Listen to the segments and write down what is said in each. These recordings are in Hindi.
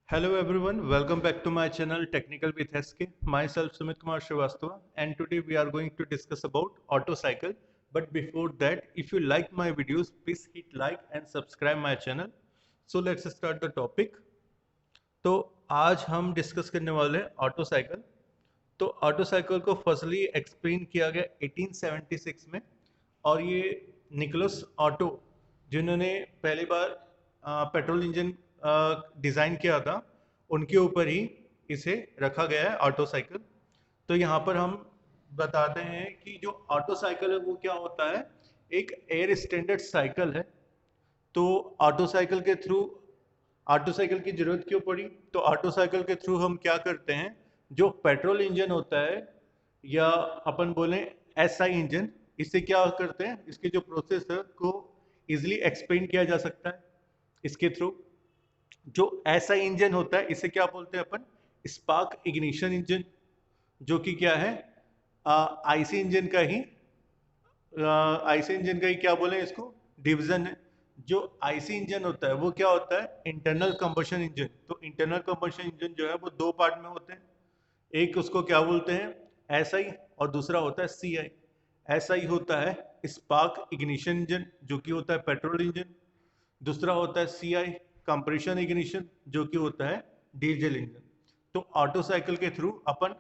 Hello everyone, welcome back to my channel Technical with SK. Myself Sumit Kumar Srivastava, and today we are going to discuss about auto cycle. But before that, if you like my videos, please hit like and subscribe my channel. So let's start the topic. तो आज हम डिस्कस करने वाले हैं ऑटो साइकिल। तो ऑटो साइकिल को फर्स्टली एक्सप्लेन किया गया 1876 में, और ये निकोलस ऑटो जिन्होंने पहली बार पेट्रोल इंजन डिज़ाइन किया था, उनके ऊपर ही इसे रखा गया है ऑटो साइकिल। तो यहाँ पर हम बताते हैं कि जो ऑटो साइकिल है वो क्या होता है। एक एयर स्टैंडर्ड साइकिल है। तो ऑटो साइकिल के थ्रू ऑटो साइकिल की जरूरत क्यों पड़ी? तो ऑटो साइकिल के थ्रू हम क्या करते हैं, जो पेट्रोल इंजन होता है या अपन बोलें एसआई इंजन, इससे क्या करते हैं, इसके जो प्रोसेस है को इजिली एक्सप्लेन किया जा सकता है इसके थ्रू। जो एसआई इंजन होता है इसे क्या बोलते हैं अपन? स्पार्क इग्निशन इंजन, जो कि क्या है, आईसी इंजन का ही आईसी इंजन का ही क्या बोले इसको, डिवीजन है। जो आईसी इंजन होता है वो क्या होता है? Internal combustion engine. तो इंटरनल कंबशन इंजन जो है वो दो पार्ट में होते हैं। एक उसको क्या बोलते हैं, एसआई, और दूसरा होता है सीआई। एसआई होता है स्पार्क इग्निशन इंजन, जो कि होता है पेट्रोल इंजन। दूसरा होता है सीआई कंप्रेशन इग्निशन, जो कि होता है डीजल इंजन। तो ऑटो साइकिल के थ्रू अपन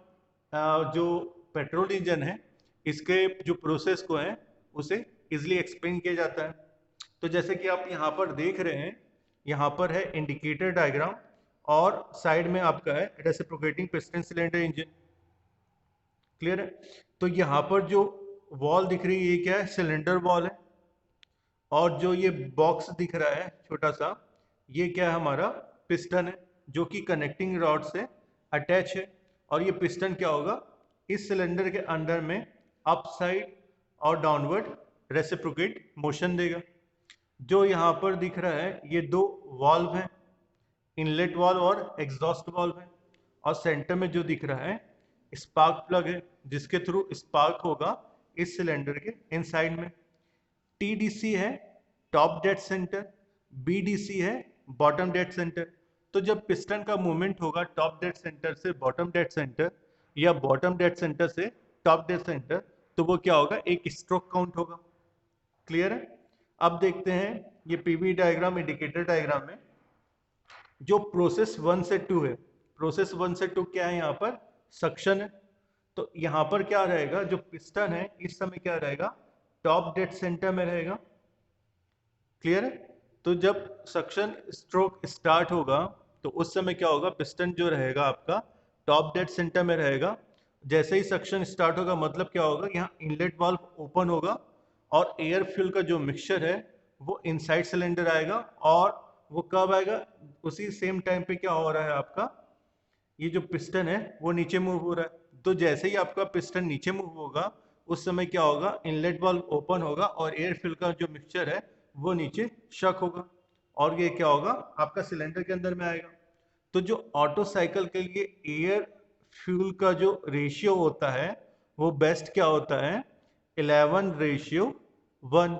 जो पेट्रोल इंजन है इसके जो प्रोसेस को है उसे इजिली एक्सप्लेन किया जाता है। तो जैसे कि आप यहाँ पर देख रहे हैं, यहाँ पर है इंडिकेटर डायग्राम, और साइड में आपका है reciprocating piston cylinder engine. Clear है? तो यहाँ पर जो वॉल दिख रही है ये क्या है? सिलेंडर वॉल है। और जो ये बॉक्स दिख रहा है छोटा सा, ये क्या है? हमारा पिस्टन है, जो कि कनेक्टिंग रॉड से अटैच है। और ये पिस्टन क्या होगा, इस सिलेंडर के अंदर में अप साइड और डाउनवर्ड रेसिप्रोकेट मोशन देगा। जो यहाँ पर दिख रहा है ये दो वाल्व हैं, इनलेट वाल्व और एग्जॉस्ट वाल्व है। और सेंटर में जो दिख रहा है स्पार्क प्लग है, जिसके थ्रू स्पार्क होगा इस सिलेंडर के इनसाइड में। टीडीसी है टॉप डेड सेंटर, बीडीसी है बॉटम डेड सेंटर। तो जब पिस्टन का मूवमेंट होगा टॉप डेड सेंटर से बॉटम डेड सेंटर, या बॉटम डेड सेंटर से टॉप डेड सेंटर, तो वो क्या होगा? एक स्ट्रोक काउंट होगा। क्लियर है? अब देखते हैं ये पीवी डायग्राम, इंडिकेटर डायग्राम में जो प्रोसेस 1 से 2 है। प्रोसेस 1 से 2 क्या है? यहाँ पर सक्शन है। तो यहाँ पर क्या रहेगा, जो पिस्टन है इस समय क्या रहेगा? टॉप डेड सेंटर में रहेगा। क्लियर है? तो जब सक्शन स्ट्रोक स्टार्ट होगा तो उस समय क्या होगा, पिस्टन जो रहेगा आपका टॉप डेड सेंटर में रहेगा। जैसे ही सक्शन स्टार्ट होगा मतलब क्या होगा, यहाँ इनलेट वाल्व ओपन होगा और एयर फ्यूल का जो मिक्सचर है वो इनसाइड सिलेंडर आएगा। और वो कब आएगा? उसी सेम टाइम पे क्या हो रहा है आपका, ये जो पिस्टन है वो नीचे मूव हो रहा है। तो जैसे ही आपका पिस्टन नीचे मूव होगा उस समय क्या होगा, इनलेट वाल्व ओपन होगा और एयर फिल का जो मिक्सचर है वो नीचे शक होगा, और ये क्या होगा, आपका सिलेंडर के अंदर में आएगा। तो जो ऑटो साइकिल के लिए एयर फ्यूल का जो रेशियो होता है वो बेस्ट क्या होता है? 11:1।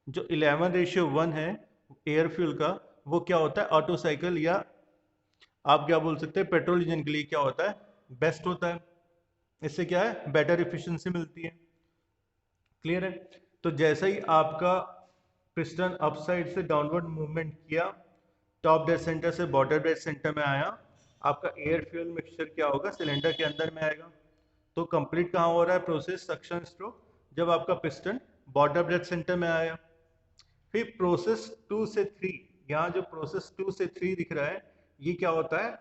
जो 11:1 है एयर फ्यूल का, वो क्या होता है ऑटो साइकिल, या आप क्या बोल सकते हैं पेट्रोल इंजन के लिए क्या होता है? बेस्ट होता है। इससे क्या है, बेटर इफिशिएंसी मिलती है। क्लियर है? तो जैसे ही आपका पिस्टन अप साइड से डाउनवर्ड मूवमेंट किया, टॉप डेड सेंटर से बॉटम डेड सेंटर में आया, आपका एयर फ्यूल मिक्सचर क्या होगा, सिलेंडर के अंदर में आएगा। तो कंप्लीट कहाँ हो रहा है प्रोसेस, सक्शन स्ट्रोक, जब आपका पिस्टन बॉटम डेड सेंटर में आया। फिर प्रोसेस 2 से 3, यहाँ जो प्रोसेस 2 से 3 दिख रहा है ये क्या होता है?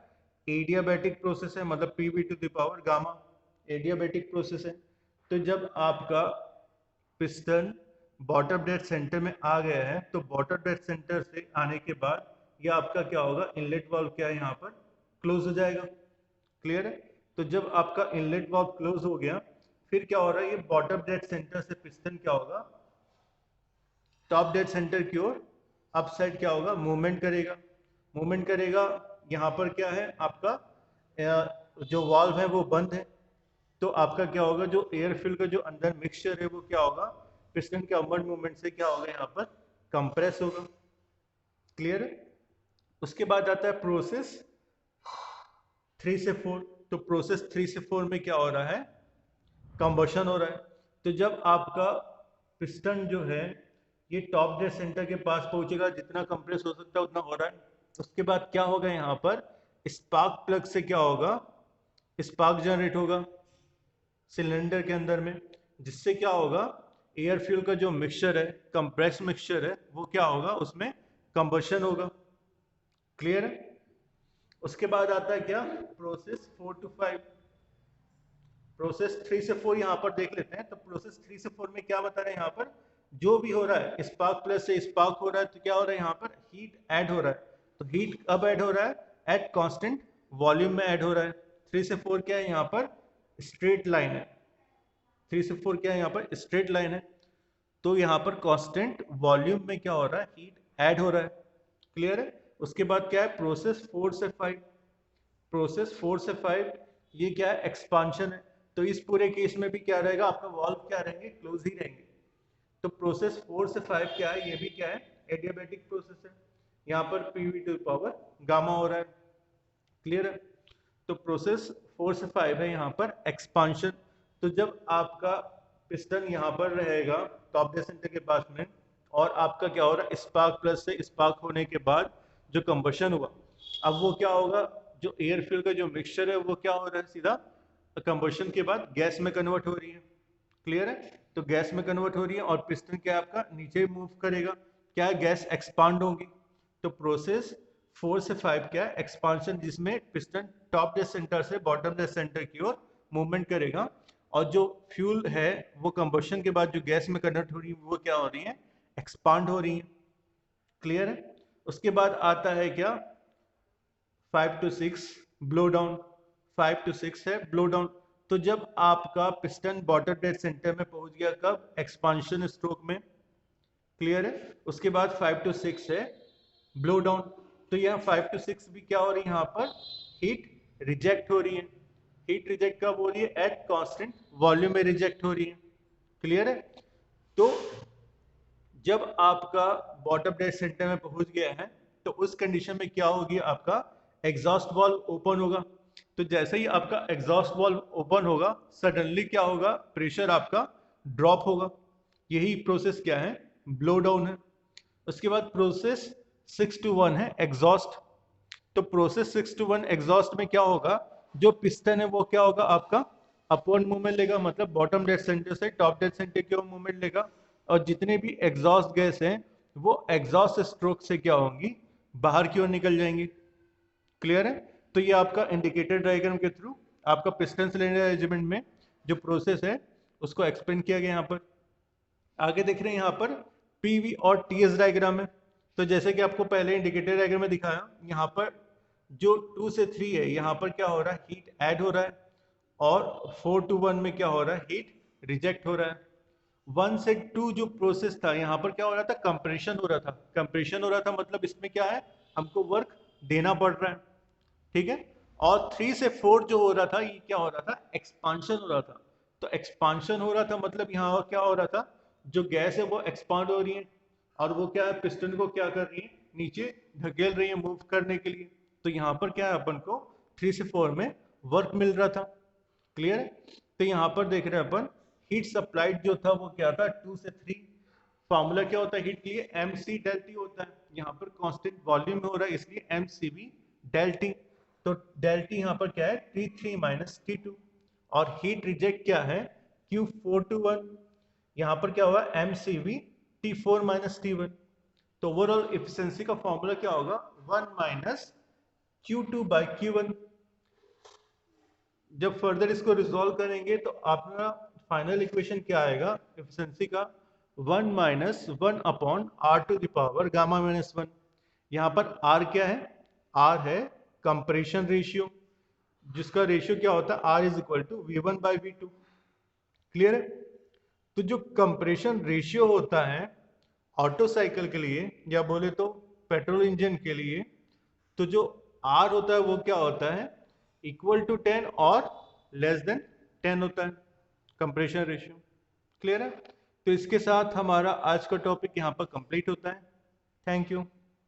एडियाबैटिक प्रोसेस है, मतलब PV to the power gamma, adiabatic process है। तो जब आपका पिस्टन बॉटम डेड सेंटर में आ गया है तो बॉटम डेड सेंटर से आने के बाद ये आपका क्या होगा, इनलेट वाल्व क्या है यहाँ पर क्लोज हो जाएगा। क्लियर है? तो जब आपका इनलेट वाल्व क्लोज हो गया, फिर क्या हो रहा है, ये बॉटम डेड सेंटर से पिस्टन क्या होगा, टॉप डेड सेंटर की ओर अप साइड क्या होगा, मूवमेंट करेगा। मूवमेंट करेगा, यहाँ पर क्या है आपका जो वाल्व है वो बंद है। तो आपका क्या होगा, जो एयर फिल का जो अंदर मिक्सचर है वो क्या होगा, पिस्टन के अपवर्ड मूवमेंट से क्या होगा, यहाँ पर कंप्रेस होगा। क्लियर है? उसके बाद आता है प्रोसेस 3 से 4, तो प्रोसेस 3 से 4 में क्या हो रहा है, कंबशन हो रहा है। तो जब आपका पिस्टन जो है ये टॉप डेड सेंटर के पास पहुंचेगा, जितना कंप्रेस हो सकता है उतना हो रहा है। उसके बाद क्या होगा, यहाँ पर स्पार्क प्लग से क्या होगा, स्पार्क जनरेट होगा सिलेंडर के अंदर में, जिससे क्या होगा, एयर फ्यूल का जो मिक्सचर है, कंप्रेस मिक्सचर है, वो क्या होगा, उसमें कंबशन होगा। क्लियर है। उसके बाद आता है क्या, प्रोसेस 4 to 5। प्रोसेस 3 से 4 यहाँ पर देख लेते हैं। तो प्रोसेस 3 से 4 में क्या बता रहे हैं, यहाँ पर जो भी हो रहा है, स्पार्क प्लस से स्पार्क हो रहा है, तो क्या हो रहा है, यहाँ पर हीट ऐड हो रहा है। तो हीट कब ऐड हो रहा है, एट कांस्टेंट वॉल्यूम में ऐड हो रहा है। 3 से 4 क्या है, यहाँ पर स्ट्रेट लाइन है। 3 से 4 क्या है, यहाँ पर स्ट्रेट लाइन है। तो यहाँ पर कांस्टेंट वॉल्यूम में क्या हो रहा है, हीट ऐड हो रहा है। क्लियर है। उसके बाद क्या है, प्रोसेस 4 से 5। प्रोसेस 4 से 5 ये क्या है, एक्सपांशन है। तो इस पूरे केस में भी क्या रहेगा, आपका वाल्व क्या रहेंगे, क्लोज ही रहेंगे। तो प्रोसेस 4 से 5 क्या है, ये भी क्या है, एडियाबैटिक प्रोसेस है। यहाँ पर पीवी टू पावर गामा हो रहा है। क्लियर है। तो प्रोसेस 4 से 5 है यहाँ पर एक्सपांशन। तो जब आपका पिस्टन यहाँ पर रहेगा टॉप डेड सेंटर के पास में, और आपका क्या हो रहा है, स्पार्क प्लस से स्पार्क होने के बाद जो कंबशन हुआ, अब वो क्या होगा, जो एयर फ्यूल का जो मिक्सचर है वो क्या हो रहा है, सीधा कंबशन के बाद गैस में कन्वर्ट हो रही है। क्लियर है। तो गैस में कन्वर्ट हो रही है और पिस्टन क्या है आपका नीचे मूव करेगा, क्या गैस एक्सपांड होगी। तो प्रोसेस 4 से 5 क्या है, एक्सपांशन, जिसमें पिस्टन टॉप डेड सेंटर से बॉटम डेड सेंटर की ओर मूवमेंट करेगा, और जो फ्यूल है वो कंबशन के बाद जो गैस में कन्वर्ट हो रही है वो क्या हो रही है, एक्सपांड हो रही है। क्लियर है। उसके बाद आता है क्या, 5 to 6 ब्लो डाउन। 5 to 6 है ब्लो डाउन। तो जब आपका पिस्टन बॉटम डेड सेंटर में पहुंच गया, कब, एक्सपांशन स्ट्रोक में। क्लियर है। उसके बाद 5 to 6 है ब्लो डाउन। तो यहाँ 5 to 6 भी क्या हो रही है, यहाँ पर हीट रिजेक्ट हो रही है। हीट रिजेक्ट कब हो रही है, एट कांस्टेंट वॉल्यूम में रिजेक्ट हो रही है। क्लियर है। तो जब आपका बॉटम डेड सेंटर में पहुंच गया है, तो उस कंडीशन में क्या होगी, आपका एग्जॉस्ट वाल्व ओपन होगा। तो जैसे ही आपका एग्जॉस्ट वाल्व ओपन होगा, सडनली क्या होगा, प्रेशर आपका ड्रॉप होगा। यही प्रोसेस क्या है, ब्लो डाउन है। उसके बाद प्रोसेस 6 to 1 है एग्जॉस्ट। तो प्रोसेस 6 to 1 एग्जॉस्ट में क्या होगा, जो पिस्टन है वो क्या होगा, आपका अपवर्ड मूवमेंट लेगा, मतलब बॉटम डेड सेंटर से टॉप डेड सेंटर की ओर मूवमेंट लेगा, और जितने भी एग्जॉस्ट गैस हैं वो एग्जॉस्ट स्ट्रोक से क्या होंगी, बाहर की ओर निकल जाएंगी। क्लियर है। तो ये आपका इंडिकेटर डायग्राम के थ्रू आपका पिस्टन सिलेंडर अरेंजमेंट में जो प्रोसेस है उसको एक्सप्लेन किया गया। यहाँ पर आगे देख रहे हैं, यहाँ पर पीवी और टीएस डायग्राम है। तो जैसे कि आपको पहले इंडिकेटर डायग्राम में दिखाया, यहाँ पर जो 2 से 3 है, यहाँ पर क्या हो रहा है, हीट ऐड हो रहा है, और 4 to 1 में क्या हो रहा है, हीट रिजेक्ट हो रहा है। 1 से 2 जो प्रोसेस था, यहाँ पर क्या हो रहा था, कंप्रेशन हो रहा था। कंप्रेशन हो रहा था मतलब इसमें क्या है, हमको वर्क देना पड़ रहा है। ठीक है। और 3 से 4 जो हो रहा था, ये क्या हो रहा था, एक्सपांशन हो रहा था। तो एक्सपांशन हो रहा था मतलब यहाँ क्या हो रहा था, जो गैस है वो एक्सपांड हो रही है, और वो क्या है, पिस्टन को क्या कर रही है, नीचे धकेल रही है मूव करने के लिए। तो यहाँ पर क्या है, अपन को 3 से 4 में वर्क मिल रहा था। क्लियर है। तो यहाँ पर देख रहे हैं अपन, हीट सप्लाइड जो था वो क्या था, 2 से 3। फॉर्मूला क्या होता है हीट के लिए, एम सी डेल टी होता है। यहाँ पर कांस्टेंट वॉल्यूम में हो रहा है, इसलिए M C B del T. तो डेल टी यहाँ पर क्या है, T3 माइनस T2। और हीट रिजेक्ट क्या है, Q4 to 1। यहाँ पर क्या होगा, M C B T4 minus T1। तो ओवरऑल एफिशिएंसी का फॉर्मूला क्या होगा, 1 माइनस Q2 बाई Q1। जब फर्दर इसको रिजॉल्व करेंगे तो आपका फाइनल इक्वेशन क्या आएगा एफिशिएंसी का, 1 minus 1 upon R to the power gamma minus 1। यहाँ पर आर क्या है, आर है कंप्रेशन रेशियो, जिसका रेशियो क्या होता है, R is equal to V1 by V2। Clear है। तो जो कंप्रेशन रेशियो होता है ऑटो साइकिल के लिए, या बोले तो पेट्रोल इंजन के लिए, तो जो आर होता है वो क्या होता है, इक्वल टू 10 और लेस देन 10 होता है कंप्रेशन रेशियो। क्लियर है। तो इसके साथ हमारा आज का टॉपिक यहाँ पर कंप्लीट होता है। Thank you.